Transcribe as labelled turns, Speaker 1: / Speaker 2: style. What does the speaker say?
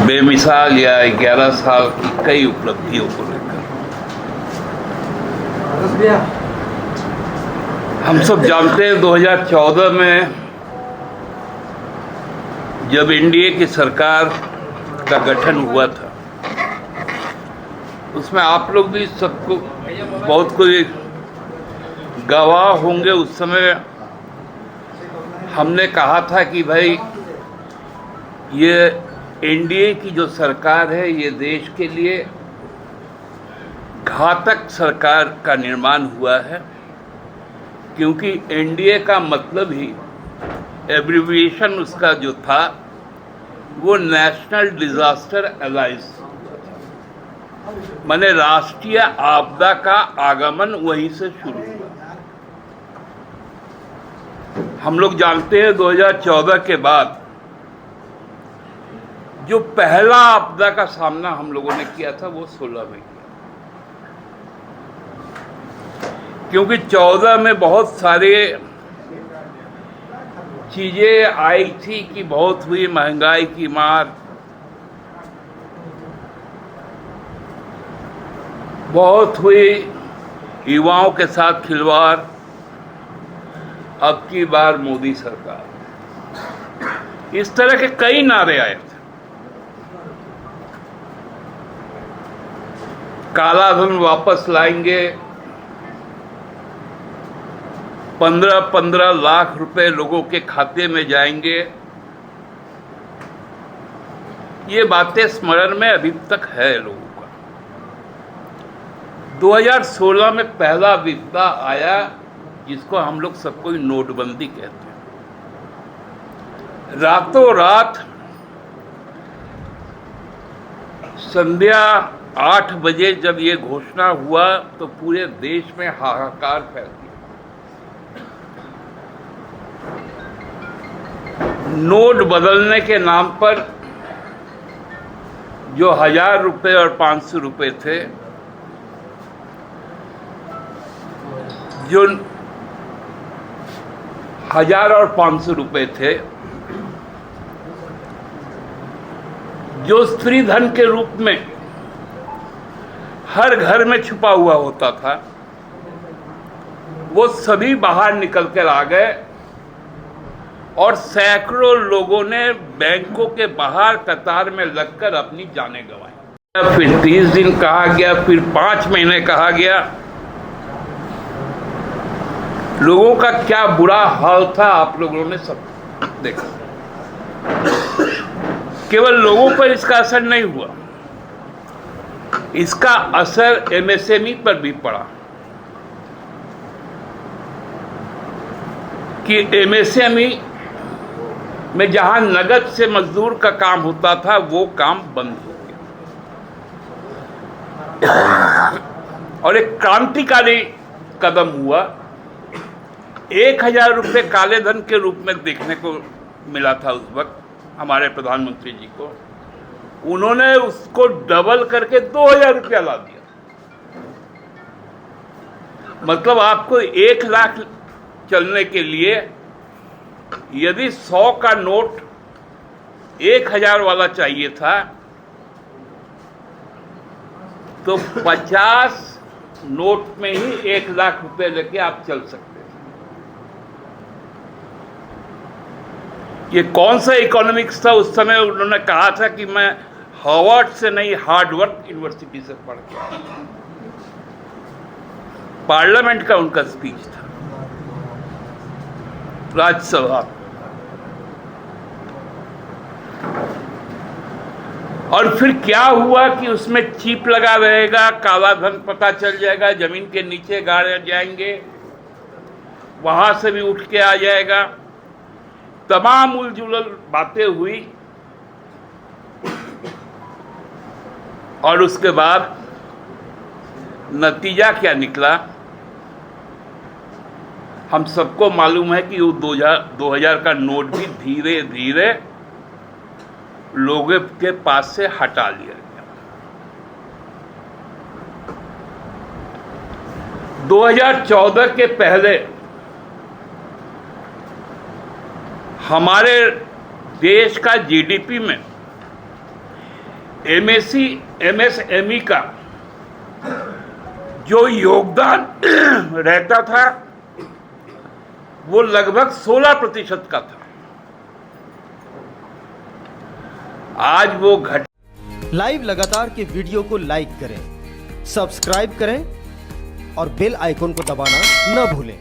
Speaker 1: बेमिसाल या 11 साल की कई उपलब्धियों को लेकर हम सब जानते हैं 2014 में जब एनडीए की सरकार का गठन हुआ था, उसमें आप लोग भी सबको बहुत कुछ गवाह होंगे। उस समय हमने कहा था कि भाई ये एनडीए की जो सरकार है ये देश के लिए घातक सरकार का निर्माण हुआ है, क्योंकि एनडीए का मतलब ही एब्रिविएशन उसका जो था वो नेशनल डिजास्टर अलायंस, माने राष्ट्रीय आपदा का आगमन वहीं से शुरू हुआ। हम लोग जानते हैं 2014 के बाद जो पहला आपदा का सामना हम लोगों ने किया था वो 16 में किया, क्योंकि 14 में बहुत सारे चीजें आई थी कि बहुत हुई महंगाई की मार, बहुत हुई युवाओं के साथ खिलवाड़। अब की बार मोदी सरकार, इस तरह के कई नारे आए थे। काला धन वापस लाएंगे, 15-15 लाख रुपए लोगों के खाते में जाएंगे। ये बातें स्मरण में अभी तक है लोगों का। 2016 में पहला विपदा आया जिसको हम लोग सबको नोटबंदी कहते हैं। रातों रात संध्या 8 बजे जब ये घोषणा हुआ तो पूरे देश में हाहाकार फैल गया। नोट बदलने के नाम पर जो 1000 रुपए और 500 रुपए थे, जो 1000 और 500 रुपए थे, जो स्त्री धन के रूप में हर घर में छुपा हुआ होता था, वो सभी बाहर निकल कर आ गए और सैकड़ों लोगों ने बैंकों के बाहर कतार में लगकर अपनी जानें गंवाई। फिर 30 दिन कहा गया, फिर 5 महीने कहा गया। लोगों का क्या बुरा हाल था आप लोगों ने सब देखा। केवल लोगों पर इसका असर नहीं हुआ, इसका असर एमएसएमई पर भी पड़ा कि एमएसएमई में जहां नगद से मजदूर का काम होता था वो काम बंद हो गया और एक क्रांतिकारी कदम हुआ। 1000 रुपये काले धन के रूप में देखने को मिला था उस वक्त हमारे प्रधानमंत्री जी को। उन्होंने उसको डबल करके 2000 रुपया ला दिया। मतलब आपको 1 लाख चलने के लिए यदि 100 का नोट 1000 वाला चाहिए था तो 50 नोट में ही 1 लाख रुपए लेके आप चल सकते हैं। ये कौन सा इकोनॉमिक्स था उस समय? उन्होंने कहा था कि मैं हार्वर्ड से नहीं हार्डवर्क यूनिवर्सिटी से पढ़ के आया। पार्लियामेंट का उनका स्पीच था, राज्यसभा। और फिर क्या हुआ कि उसमें चिप लगा रहेगा, काला धन पता चल जाएगा, जमीन के नीचे गाड़े जाएंगे, वहां से भी उठ के आ जाएगा। तमाम उलझुल बातें हुई और उसके बाद नतीजा क्या निकला हम सबको मालूम है कि वो 2000 का नोट भी धीरे धीरे लोगों के पास से हटा लिया गया। 2014 के पहले हमारे देश का जीडीपी में एमएसएमई का जो योगदान रहता था वो लगभग 16% का था। आज वो घट
Speaker 2: लाइव लगातार के वीडियो को लाइक करें, सब्सक्राइब करें और बेल आइकन को दबाना न भूलें।